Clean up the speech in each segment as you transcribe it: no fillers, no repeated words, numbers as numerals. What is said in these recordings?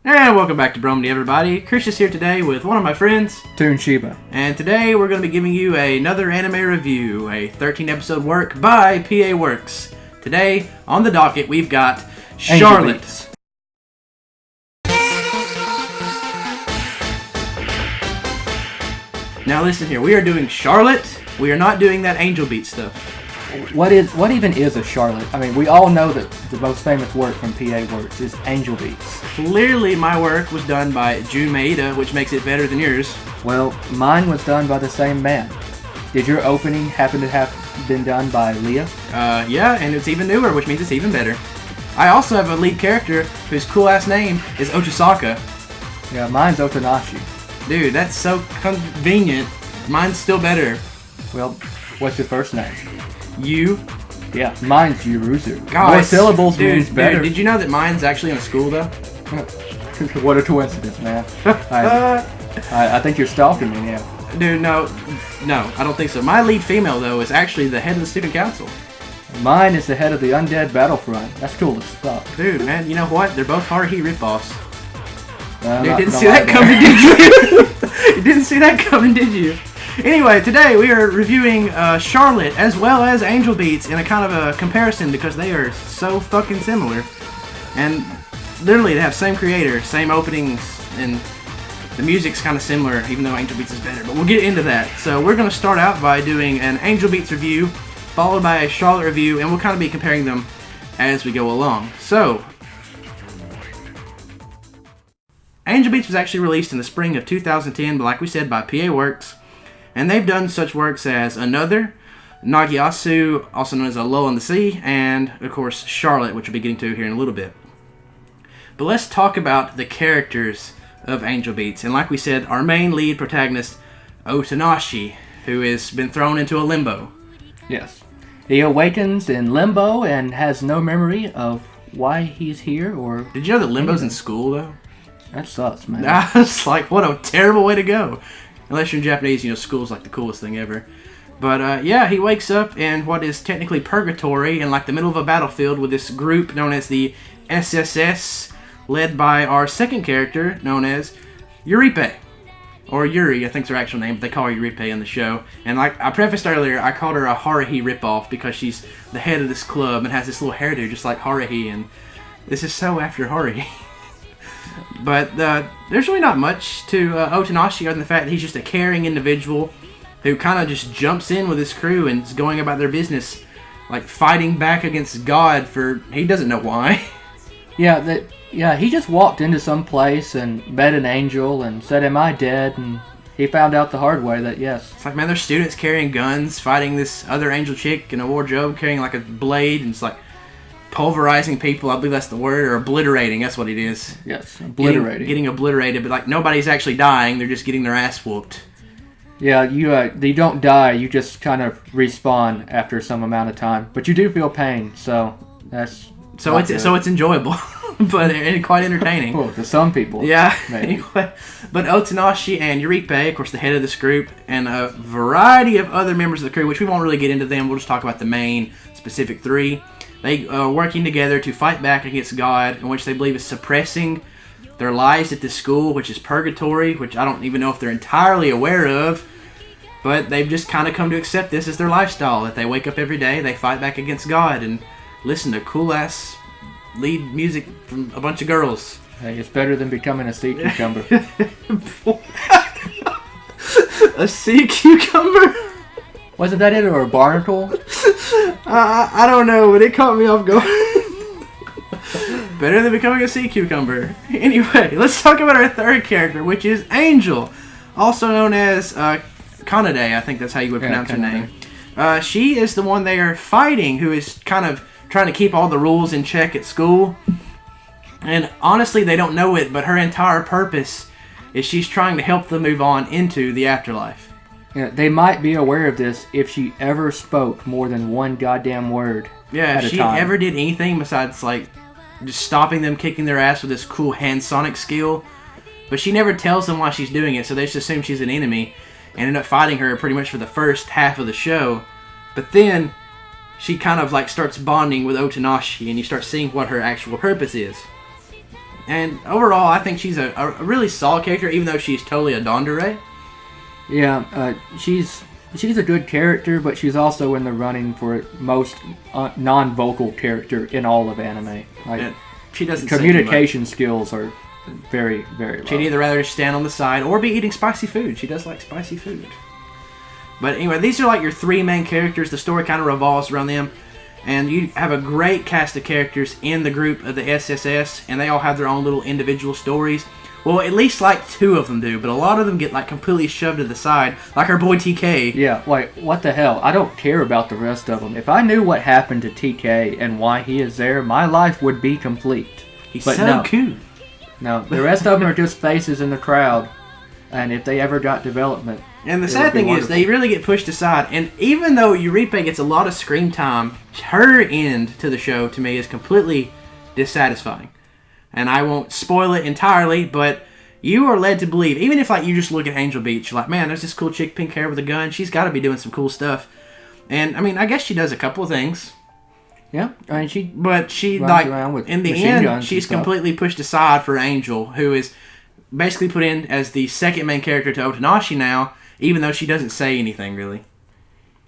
And welcome back to Bromandy, everybody. Chris is here today with one of my friends, Toon Shiba. and today we're going to be giving you another anime review, a 13-episode work by PA Works. Today, on the docket, we've got Charlotte. Beats. Now listen here, we are doing Charlotte. We are not doing that Angel Beat stuff. What even is a Charlotte? I mean, we all know that the most famous work from PA Works is Angel Beats. Clearly, my work was done by Jun Maeda, which makes it better than yours. Well, mine was done by the same man. Did your opening happen to have been done by Leah? Yeah, and it's even newer, which means it's even better. I also have a lead character whose cool-ass name is Ochisaka. Yeah, mine's Otanashi. Dude, that's so convenient. Mine's still better. Well, what's your first name? You? Yeah, mine's Yuruzu. God, More syllables means better. Dude, did you know that mine's actually in a school, though? What a coincidence, man. I think you're stalking me now. Dude, no, I don't think so. My lead female, though, is actually the head of the student council. Mine is the head of the Undead Battlefront. That's cool as fuck. Dude, man, you know what? They're both Haruhi ripoffs. You Didn't see that coming, did you? You didn't see that coming, did you? Anyway, today we are reviewing Charlotte as well as Angel Beats in a kind of a comparison because they are so fucking similar. And literally they have same creator, same openings, and the music's kind of similar even though Angel Beats is better. But we'll get into that. So we're going to start out by doing an Angel Beats review followed by a Charlotte review, and we'll kind of be comparing them as we go along. So, Angel Beats was actually released in the spring of 2010, but like we said, by PA Works. And they've done such works as Another, Nagiasu, also known as A Lull in the Sea, and, of course, Charlotte, which we'll be getting to here in a little bit. But let's talk about the characters of Angel Beats. And like we said, our main lead protagonist, Otanashi, who has been thrown into a limbo. Yes. He awakens in limbo and has no memory of why he's here or... Did you know that limbo's in school, though? That sucks, man. That's like, what a terrible way to go. Unless you're in Japanese, you know, school's like the coolest thing ever. But, yeah, he wakes up in what is technically purgatory in, like, the middle of a battlefield with this group known as the SSS, led by our second character, known as Yuripe. Or Yuri, I think's her actual name, but they call her Yuripe in the show. And like I prefaced earlier, I called her a Haruhi ripoff because she's the head of this club and has this little hairdo just like Haruhi, and this is so after Haruhi. But there's really not much to Otanashi other than the fact that he's just a caring individual who kind of just jumps in with his crew and is going about their business, like fighting back against God for he doesn't know why. Yeah, he just walked into some place and met an angel and said, "Am I dead?" And he found out the hard way that yes. It's like, man, there's students carrying guns, fighting this other angel chick in a wardrobe carrying like a blade, and it's like pulverizing people, I believe that's the word, or obliterating, that's what it is. Yes, obliterating. Getting obliterated, but like nobody's actually dying, they're just getting their ass whooped. Yeah, you don't die, you just kind of respawn after some amount of time. But you do feel pain, so that's... So it's enjoyable, but quite entertaining. Well, to some people. Yeah, maybe. Anyway, but Otanashi and Yuripe, of course the head of this group, and a variety of other members of the crew, which we won't really get into them, we'll just talk about the main specific three. They are working together to fight back against God, in which they believe is suppressing their lives at this school, which is purgatory, which I don't even know if they're entirely aware of, but they've just kind of come to accept this as their lifestyle, that they wake up every day, they fight back against God, and listen to cool-ass lead music from a bunch of girls. Hey, it's better than becoming a sea cucumber. A sea cucumber? Wasn't that it, or a barnacle? I don't know, but it caught me off guard. Better than becoming a sea cucumber. Anyway, let's talk about our third character, which is Angel, also known as Kanade. I think that's how you would pronounce her name. She is the one they are fighting, who is kind of trying to keep all the rules in check at school. And honestly, they don't know it, but her entire purpose is she's trying to help them move on into the afterlife. Yeah, they might be aware of this if she ever spoke more than one goddamn word. Yeah, if she ever did anything besides like just stopping them kicking their ass with this cool hand sonic skill. But she never tells them why she's doing it, so they just assume she's an enemy and end up fighting her pretty much for the first half of the show. But then she kind of like starts bonding with Otanashi, and you start seeing what her actual purpose is. And overall, I think she's a really solid character, even though she's totally a yandere. Yeah, she's a good character, but she's also in the running for most non-vocal character in all of anime. Like, Yeah, she doesn't communication skills are very, very low. She'd either rather stand on the side or be eating spicy food. She does like spicy food. But anyway, these are like your three main characters. The story kind of revolves around them. And you have a great cast of characters in the group of the SSS, and they all have their own little individual stories. Well, at least like two of them do, but a lot of them get like completely shoved to the side, like our boy TK. Yeah, like, what the hell? I don't care about the rest of them. If I knew what happened to TK and why he is there, my life would be complete. He's so cool. No, the rest of them are just faces in the crowd, and if they ever got development... And the sad thing is, they really get pushed aside. And even though Yuripe gets a lot of screen time, her end to the show, to me, is completely dissatisfying. And I won't spoil it entirely, but you are led to believe, even if like you just look at Angel Beach, you're like, man, there's this cool chick, pink hair with a gun. She's got to be doing some cool stuff. And, I mean, I guess she does a couple of things. Yeah, I mean, But she, like, in the end, she's completely pushed aside for Angel, who is basically put in as the second main character to Otonashi now, even though she doesn't say anything, really.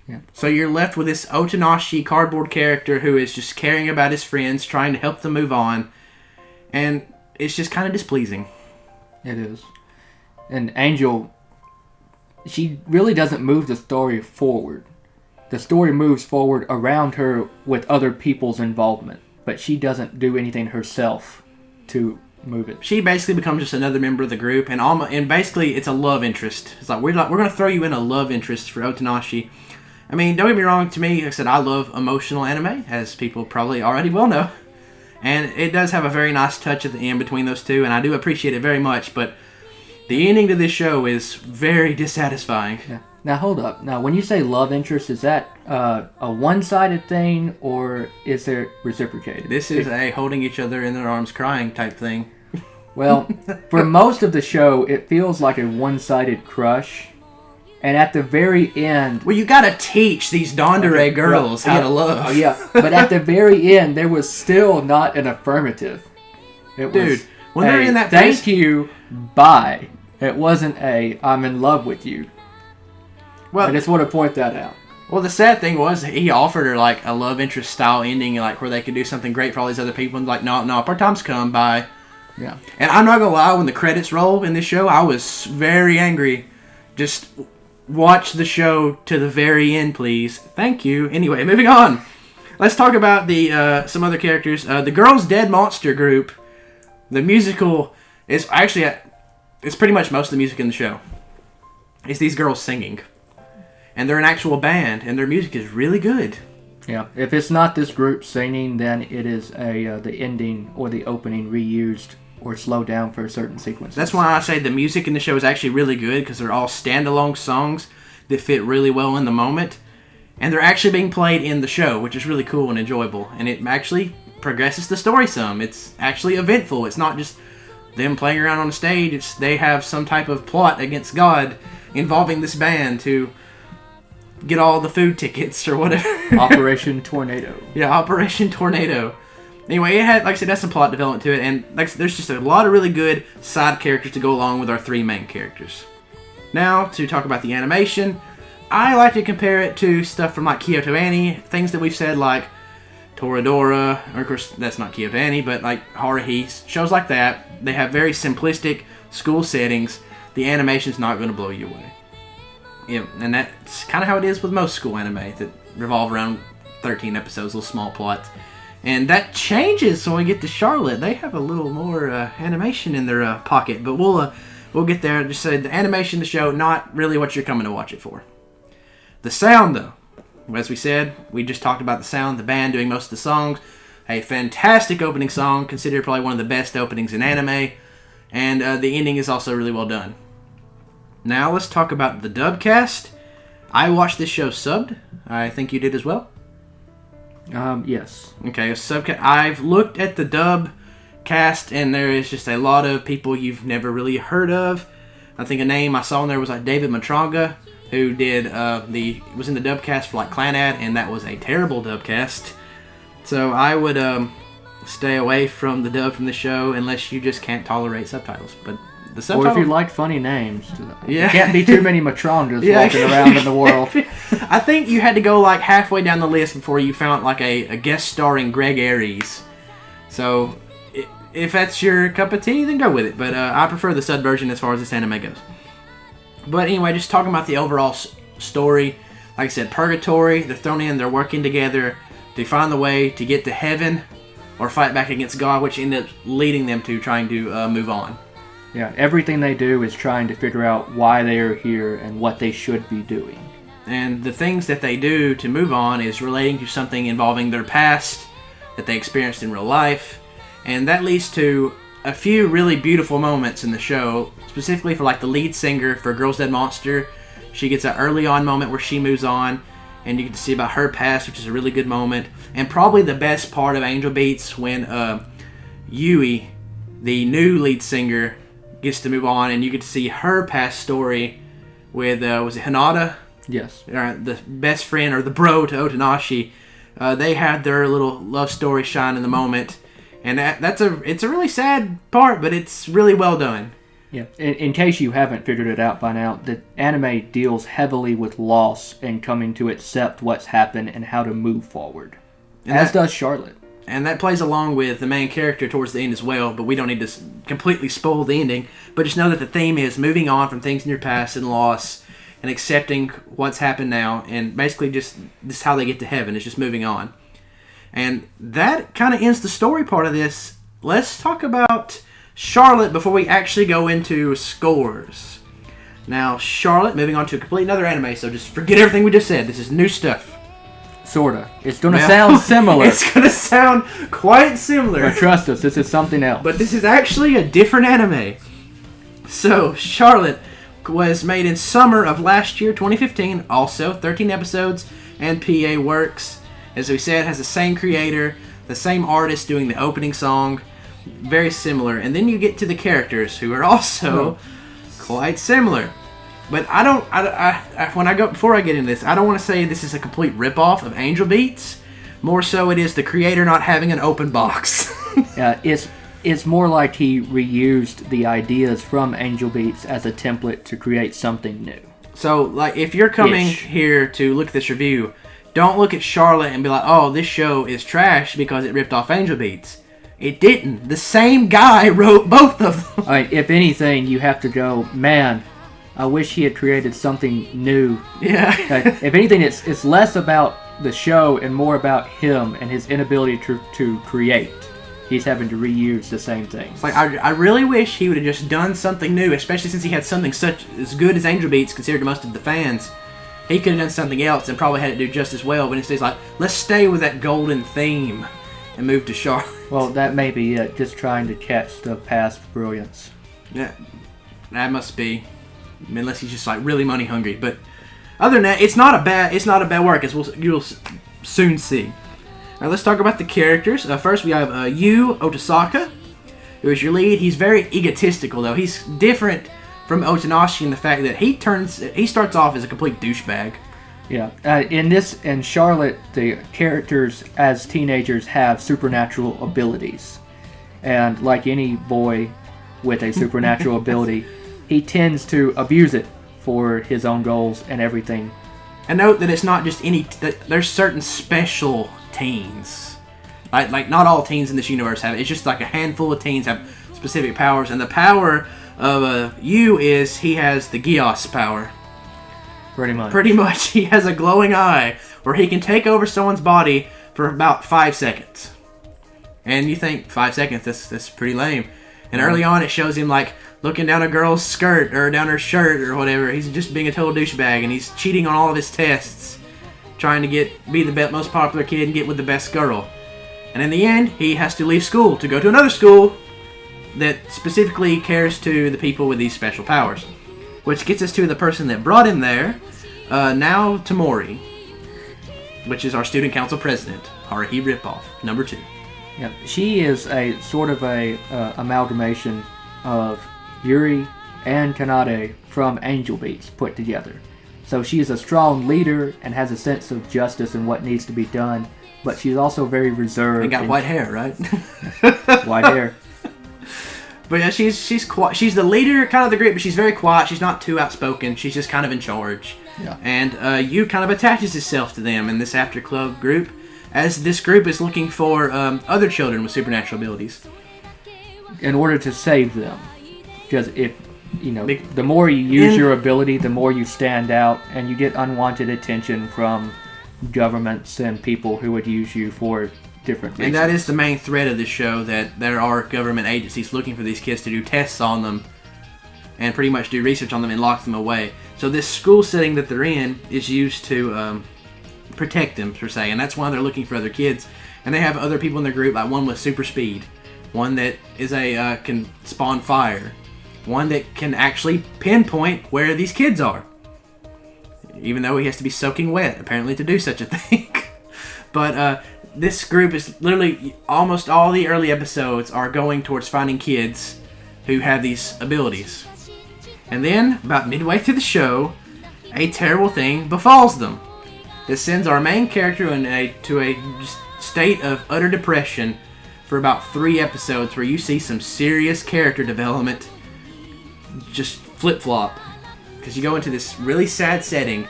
Yeah. So you're left with this Otonashi cardboard character who is just caring about his friends, trying to help them move on, and it's just kind of displeasing. It is. And Angel, she really doesn't move the story forward. The story moves forward around her with other people's involvement, but she doesn't do anything herself to move it. She basically becomes just another member of the group, and basically it's a love interest. It's like we're going to throw you in a love interest for Otonashi. I mean, don't get me wrong. To me, like I said, I love emotional anime, as people probably already well know, and it does have a very nice touch at the end between those two, and I do appreciate it very much. But the ending to this show is very dissatisfying. Yeah. Now hold up. Now, when you say love interest, is that a one-sided thing, or is there reciprocated? This is a holding each other in their arms, crying type thing. Well, for most of the show, it feels like a one-sided crush. And at the very end... Well, you gotta teach these yandere girls how to love. Oh, yeah. But at the very end, there was still not an affirmative. It Dude, was when they're in that thank place... you, bye. It wasn't a, I'm in love with you. Well, I just want to point that out. Well, the sad thing was he offered her like a love interest style ending, like where they could do something great for all these other people, and like, no, our time's come, bye. Yeah. And I'm not gonna lie, when the credits roll in this show, I was very angry. Just watch the show to the very end, please. Thank you. Anyway, moving on. Let's talk about the some other characters. The Girls Dead Monster group. The musical is actually it's pretty much most of the music in the show. It's these girls singing, and they're an actual band, and their music is really good. Yeah. If it's not this group singing, then it is the ending or the opening reused or slowed down for certain sequences. That's why I say the music in the show is actually really good, because they're all standalone songs that fit really well in the moment. And they're actually being played in the show, which is really cool and enjoyable. And it actually progresses the story some. It's actually eventful. It's not just them playing around on the stage. They have some type of plot against God involving this band to get all the food tickets or whatever. Operation Tornado. Yeah, Operation Tornado. Anyway, it had, like I said, that's some plot development to it, and like there's just a lot of really good side characters to go along with our three main characters. Now, to talk about the animation, I like to compare it to stuff from like Kyoto Annie, things that we've said like Toradora, or of course that's not Kyoto Annie, but like Haruhi, shows like that. They have very simplistic school settings. The animation's not going to blow you away. Yeah, and that's kind of how it is with most school anime that revolve around 13 episodes, little small plots. And that changes when we get to Charlotte. They have a little more animation in their pocket, but we'll get there. Just say the animation of the show, not really what you're coming to watch it for. The sound, though, as we said, we just talked about the sound, the band doing most of the songs. A fantastic opening song, considered probably one of the best openings in anime, and the ending is also really well done. Now let's talk about the dub cast. I watched this show subbed. I think you did as well. Yes. Okay, I've looked at the dub cast, and there is just a lot of people you've never really heard of. I think a name I saw in there was like David Matranga, who did was in the dub cast for like Clanad, and that was a terrible dub cast. So I would stay away from the dub from the show unless you just can't tolerate subtitles. But the Or subtitles... if you like funny names. Yeah. There can't be too many Matrondas walking around in the world. I think you had to go like halfway down the list before you found like a guest starring Greg Aries. So if that's your cup of tea, then go with it. But I prefer the sub version as far as this anime goes. But anyway, just talking about the overall story. Like I said, purgatory, they're thrown in, they're working together to find the way to get to heaven or fight back against God, which ended up leading them to trying to move on. Yeah, everything they do is trying to figure out why they are here and what they should be doing. And the things that they do to move on is relating to something involving their past that they experienced in real life. And that leads to a few really beautiful moments in the show, specifically for like the lead singer for Girls Dead Monster. She gets an early on moment where she moves on, and you get to see about her past, which is a really good moment. And probably the best part of Angel Beats when Yui, the new lead singer, gets to move on, and you get to see her past story with, was it Hinata? Yes. The best friend, or the bro to Otonashi. They had their little love story shine in the moment. And it's a really sad part, but it's really well done. Yeah. In case you haven't figured it out by now, the anime deals heavily with loss and coming to accept what's happened and how to move forward. As does Charlotte. And that plays along with the main character towards the end as well, but we don't need to completely spoil the ending. But just know that the theme is moving on from things in your past and loss and accepting what's happened now, and basically just this is how they get to heaven. It's just moving on. And that kind of ends the story part of this. Let's talk about Charlotte before we actually go into scores. Now, Charlotte, moving on to a complete another anime, so just forget everything we just said. This is new stuff. Sorta. It's gonna sound similar. It's gonna sound quite similar. But trust us, this is something else. But this is actually a different anime. So, Charlotte was made in summer of last year, 2015. Also, 13 episodes, and PA Works. As we said, has the same creator, the same artist doing the opening song. Very similar. And then you get to the characters, who are also quite similar. But before I get into this, I don't want to say this is a complete rip-off of Angel Beats. More so it is the creator not having an open box. Yeah, it's more like he reused the ideas from Angel Beats as a template to create something new. So, like, if you're coming here to look at this review, don't look at Charlotte and be like, oh, this show is trash because it ripped off Angel Beats. It didn't. The same guy wrote both of them. All right, if anything, you have to go, man, I wish he had created something new. Yeah. If anything, it's less about the show and more about him and his inability to create. He's having to reuse the same things. It's like, I really wish he would have just done something new, especially since he had something such as good as Angel Beats considered to most of the fans. He could have done something else and probably had it do just as well, but instead he's like, let's stay with that golden theme and move to Charlotte. Well, that may be it, just trying to catch the past brilliance. Yeah, that must be, unless he's just like really money hungry. But other than that, it's not a bad work, as you'll soon see. Now let's talk about the characters. First we have Yu Otasaka, who is your lead. He's very egotistical though. He's different from Otonashi in the fact that he starts off as a complete douchebag. Yeah, in Charlotte, the characters as teenagers have supernatural abilities, and like any boy with a supernatural ability, he tends to abuse it for his own goals and everything. And note that it's not just there's certain special teens. Like not all teens in this universe have it. It's just like a handful of teens have specific powers, and the power of Yu is he has the Gios power. Pretty much, he has a glowing eye where he can take over someone's body for about 5 seconds. And you think 5 seconds? That's pretty lame. And early on, it shows him like looking down a girl's skirt or down her shirt or whatever. He's just being a total douchebag, and he's cheating on all of his tests, trying to be the most popular kid and get with the best girl. And in the end, he has to leave school to go to another school that specifically cares to the people with these special powers. Which gets us to the person that brought him there, now Tamori, which is our student council president, Haruhi Ripoff, number 2. Yeah, she is a sort of a amalgamation of Yuri and Kanade from Angel Beats put together. So she is a strong leader and has a sense of justice and what needs to be done, but she's also very reserved. And got white hair, right? White hair. But yeah, she's quiet. She's the leader kind of the group, but she's very quiet. She's not too outspoken. She's just kind of in charge. Yeah. And you kind of attaches itself to them in this after club group, as this group is looking for other children with supernatural abilities. In order to save them. Because if, the more you use your ability, the more you stand out, and you get unwanted attention from governments and people who would use you for different reasons. And that is the main thread of this show, that there are government agencies looking for these kids to do tests on them and pretty much do research on them and lock them away. So this school setting that they're in is used to protect them, per se, and that's why they're looking for other kids. And they have other people in their group, like one with super speed, one that is can spawn fire, one that can actually pinpoint where these kids are, even though he has to be soaking wet, apparently, to do such a thing. But this group is literally, almost all the early episodes are going towards finding kids who have these abilities. And then, about midway through the show, a terrible thing befalls them. This sends our main character to a state of utter depression for about 3 episodes, where you see some serious character development just flip-flop. Because you go into this really sad setting,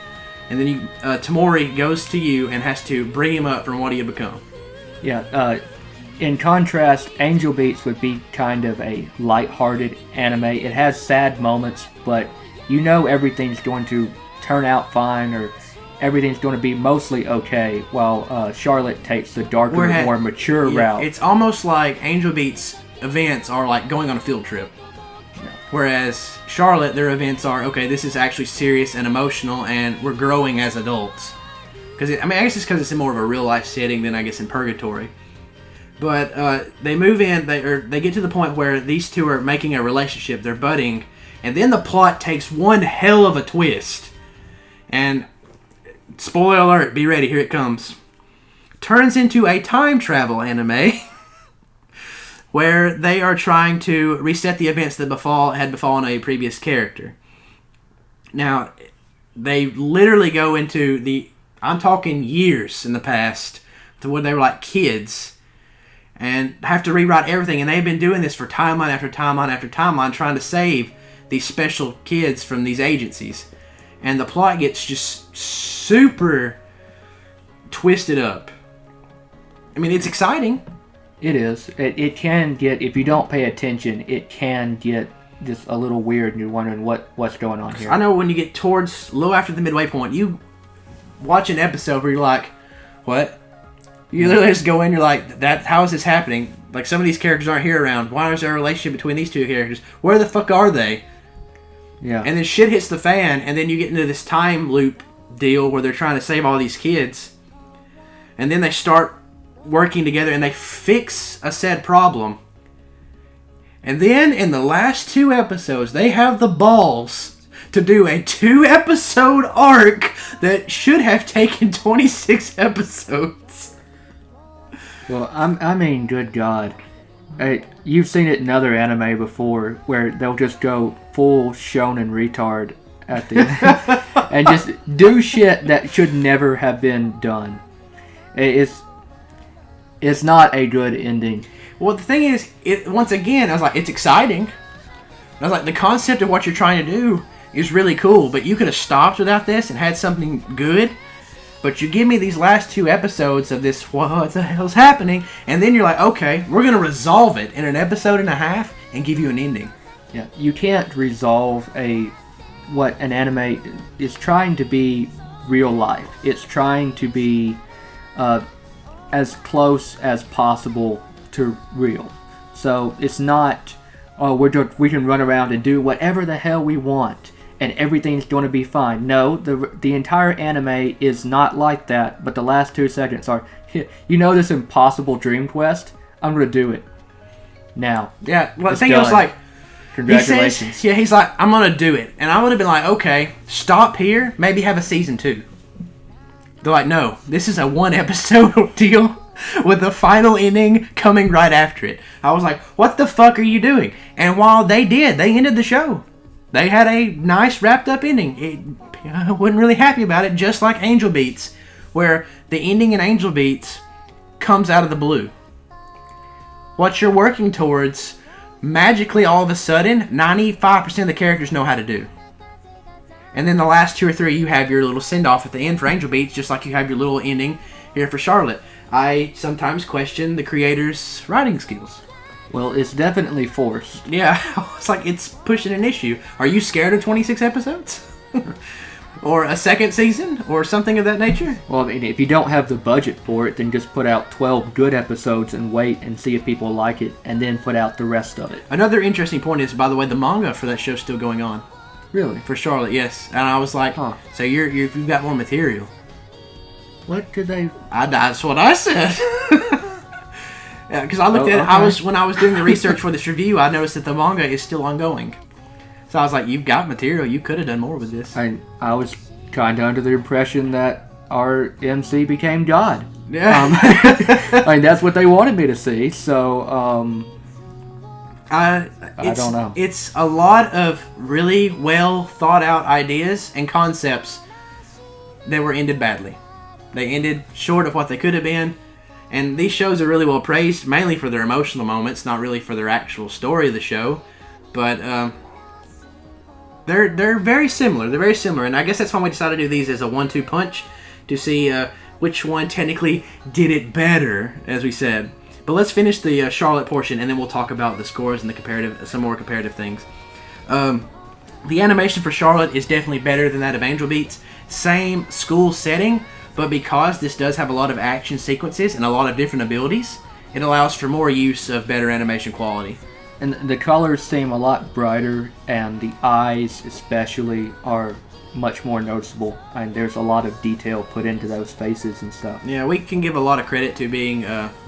and then Tamori goes to you and has to bring him up from what he had become. Yeah, in contrast, Angel Beats would be kind of a light-hearted anime. It has sad moments, but everything's going to turn out fine, or everything's going to be mostly okay, while Charlotte takes the darker, more mature route. It's almost like Angel Beats' events are like going on a field trip. Yeah. Whereas Charlotte, their events are, okay, this is actually serious and emotional, and we're growing as adults. Because I guess it's because it's in more of a real-life setting than, I guess, in Purgatory. But they move in, they get to the point where these two are making a relationship, they're budding, and then the plot takes one hell of a twist. And, spoiler alert, be ready, here it comes. Turns into a time travel anime, where they are trying to reset the events that had befallen a previous character. Now, they literally go into I'm talking years in the past, to when they were like kids, and have to rewrite everything. And they've been doing this for timeline after timeline after timeline, trying to save these special kids from these agencies. And the plot gets just super twisted up. I mean, it's exciting. It is. It can get, if you don't pay attention, it can get just a little weird, and you're wondering what's going on here. I know when you get towards low after the midway point, you watch an episode where you're like, what? You literally just go in, you're like, how is this happening? Like, some of these characters aren't here around. Why is there a relationship between these two characters? Where the fuck are they? Yeah. And then shit hits the fan, and then you get into this time loop deal where they're trying to save all these kids. And then they start working together, and they fix a said problem. And then, in the last 2 episodes, they have the balls to do a 2-episode arc that should have taken 26 episodes. Well, I mean, good God. You've seen it in other anime before, where they'll just go full shonen retard at the end, and just do shit that should never have been done. It's not a good ending. Well, the thing is, once again, I was like, it's exciting. I was like, the concept of what you're trying to do is really cool, but you could have stopped without this and had something good. But you give me these last 2 episodes of this, what the hell's happening? And then you're like, okay, we're going to resolve it in an episode and a half and give you an ending. Yeah, you can't resolve what an anime is trying to be real life. It's trying to be as close as possible to real. So it's not, we can run around and do whatever the hell we want and everything's going to be fine. No, the entire anime is not like that, but the last 2 seconds are, this impossible dream quest? I'm going to do it. Now. Yeah, well, the thing was like, congratulations. He's like, I'm going to do it. And I would have been like, okay, stop here, maybe have a season 2. They're like, no, this is a 1-episode deal with the final ending coming right after it. I was like, what the fuck are you doing? And while they ended the show. They had a nice wrapped up ending. I wasn't really happy about it, just like Angel Beats, where the ending in Angel Beats comes out of the blue. What you're working towards, magically all of a sudden, 95% of the characters know how to do. And then the last 2 or 3, you have your little send-off at the end for Angel Beats, just like you have your little ending here for Charlotte. I sometimes question the creator's writing skills. Well, it's definitely forced. Yeah, it's like it's pushing an issue. Are you scared of 26 episodes? Or a second season? Or something of that nature? Well, I mean, if you don't have the budget for it, then just put out 12 good episodes and wait and see if people like it, and then put out the rest of it. Another interesting point is, by the way, the manga for that show's still going on. Really? For Charlotte, yes. And I was like, so you've got more material. What did they... That's what I said. Yeah, because I looked at it, when I was doing the research for this review, I noticed that the manga is still ongoing. So I was like, you've got material. You could have done more with this. I was kind of under the impression that our MC became God. Yeah. I mean, that's what they wanted me to see, so... I don't know. It's a lot of really well thought out ideas and concepts that were ended badly. They ended short of what they could have been. And these shows are really well praised, mainly for their emotional moments, not really for their actual story of the show. But they're very similar. They're very similar, and I guess that's why we decided to do these as a 1-2 punch to see which one technically did it better, as we said. But let's finish the Charlotte portion, and then we'll talk about the scores and the comparative, some more comparative things. The animation for Charlotte is definitely better than that of Angel Beats. Same school setting. But because this does have a lot of action sequences and a lot of different abilities, it allows for more use of better animation quality. And the colors seem a lot brighter, and the eyes especially are much more noticeable. And there's a lot of detail put into those faces and stuff. Yeah, we can give a lot of credit to being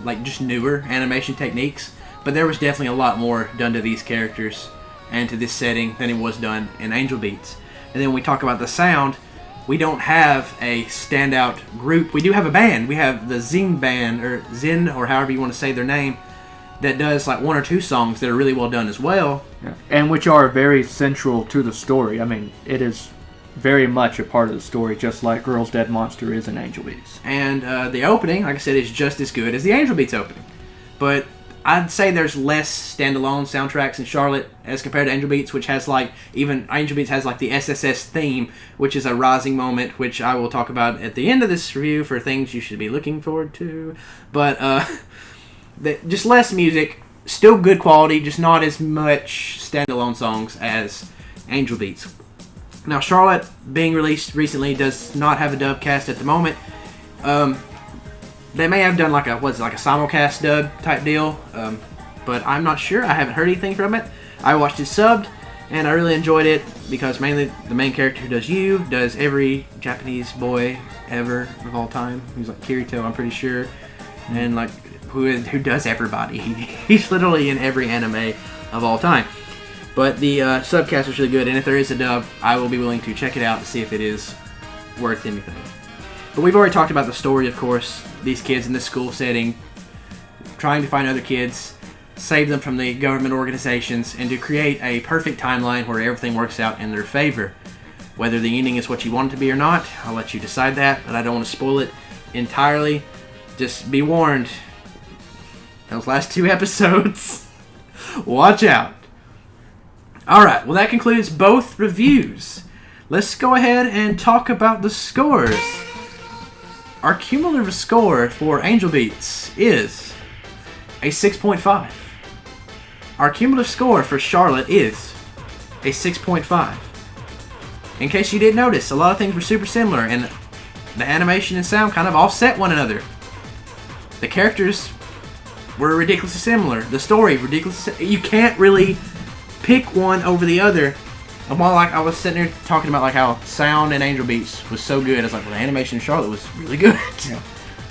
like just newer animation techniques, but there was definitely a lot more done to these characters and to this setting than it was done in Angel Beats. And then when we talk about the sound, we don't have a standout group. We do have a band. We have the Zing band, or Zin, or however you want to say their name, that does like 1 or 2 songs that are really well done as well. Yeah. And which are very central to the story. I mean, it is very much a part of the story, just like Girls Dead Monster is in Angel Beats. And the opening, like I said, is just as good as the Angel Beats opening. But I'd say there's less standalone soundtracks in Charlotte as compared to Angel Beats, which has like, even Angel Beats has like the SSS theme, which is a rising moment, which I will talk about at the end of this review for things you should be looking forward to. But just less music, still good quality, just not as much standalone songs as Angel Beats. Now, Charlotte, being released recently, does not have a dub cast at the moment. They may have done like a simulcast dub type deal, but I'm not sure. I haven't heard anything from it. I watched it subbed, and I really enjoyed it because mainly the main character who does every Japanese boy ever of all time. He's like Kirito, I'm pretty sure, and like who does everybody. He's literally in every anime of all time. But the subcast was really good, and if there is a dub, I will be willing to check it out to see if it is worth anything. But we've already talked about the story, of course. These kids in this school setting, trying to find other kids, save them from the government organizations, and to create a perfect timeline where everything works out in their favor. Whether the ending is what you want it to be or not, I'll let you decide that, but I don't want to spoil it entirely. Just be warned. Those last 2 episodes, watch out. Alright, well that concludes both reviews. Let's go ahead and talk about the scores. Our cumulative score for Angel Beats is a 6.5. Our cumulative score for Charlotte is a 6.5. In case you didn't notice, a lot of things were super similar, and the animation and sound kind of offset one another. The characters were ridiculously similar. The story, ridiculously. You can't really pick one over the other. And while I was sitting there talking about like how sound in Angel Beats was so good, I was like, well, the animation in Charlotte was really good. Yeah.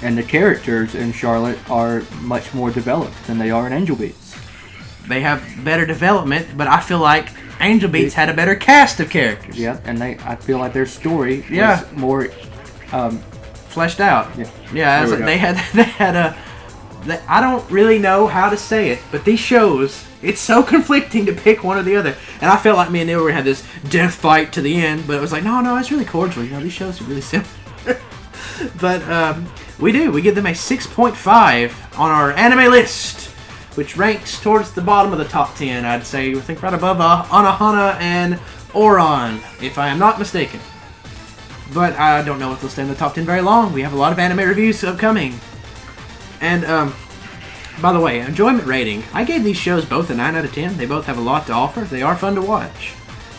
And the characters in Charlotte are much more developed than they are in Angel Beats. They have better development, but I feel like Angel Beats had a better cast of characters. Yeah, and I feel like their story was more fleshed out. Yeah, yeah. Like they had a. I don't really know how to say it, but these shows, it's so conflicting to pick one or the other. And I felt like me and Neil had this death fight to the end, but it was like, no, it's really cordial. You know, these shows are really similar. But We do. We give them a 6.5 on our anime list, which ranks towards the bottom of the top 10. I'd say, I think right above Anohana and Oran, if I am not mistaken. But I don't know if they'll stay in the top 10 very long. We have a lot of anime reviews upcoming. And, by the way, enjoyment rating. I gave these shows both a 9 out of 10. They both have a lot to offer. They are fun to watch.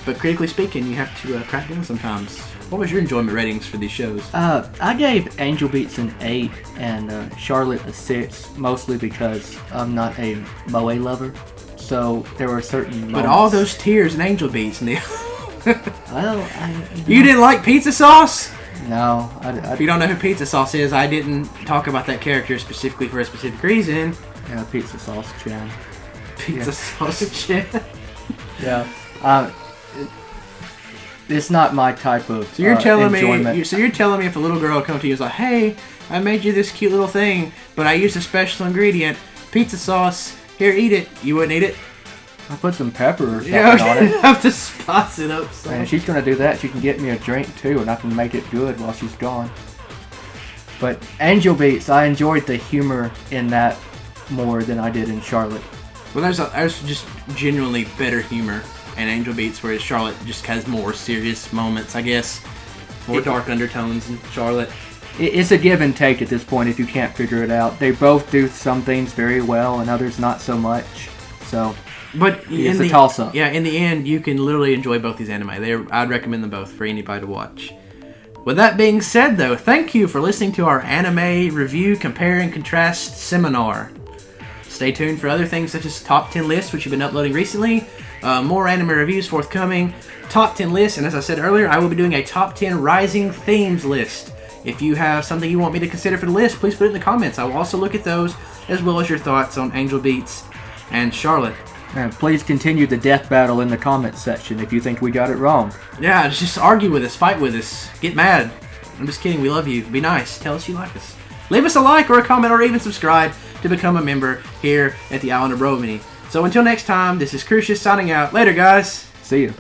But critically speaking, you have to crack down sometimes. What was your enjoyment ratings for these shows? I gave Angel Beats an 8 and Charlotte a 6, mostly because I'm not a moe lover. So there were certain moments. But all those tears in Angel Beats, Neil. Well, You didn't like pizza sauce? No. If you don't know who pizza sauce is, I didn't talk about that character specifically for a specific reason. Yeah, pizza sauce, Chan. Pizza sauce, Chan. Yeah. It's not my type of So you're telling enjoyment. me? You're telling me if a little girl come to you and is like, "Hey, I made you this cute little thing, but I used a special ingredient, pizza sauce. Here, eat it." You wouldn't eat it? I put some pepper or something Yeah, on it. have to spice it up. So. And if she's gonna do that, she can get me a drink too, and I can make it good while she's gone. But Angel Beats, I enjoyed the humor in that more than I did in Charlotte. Well, there's just genuinely better humor in Angel Beats, whereas Charlotte just has more serious moments, I guess. More dark undertones in Charlotte. It's a give and take at this point if you can't figure it out. They both do some things very well and others not so much. So, but it's a toss-up. Yeah, in the end, you can literally enjoy both these anime. I'd recommend them both for anybody to watch. With that being said, though, thank you for listening to our anime review, compare, and contrast seminar. Stay tuned for other things such as top 10 lists, which you've been uploading recently. More anime reviews forthcoming. Top 10 lists, and as I said earlier, I will be doing a top 10 rising themes list. If you have something you want me to consider for the list, please put it in the comments. I will also look at those, as well as your thoughts on Angel Beats and Charlotte. And please continue the death battle in the comments section if you think we got it wrong. Yeah, just argue with us, fight with us, get mad. I'm just kidding, we love you. Be nice, tell us you like us. Leave us a like or a comment or even subscribe to become a member here at the Island of Bromandy. So until next time, this is Crucius signing out. Later, guys. See you.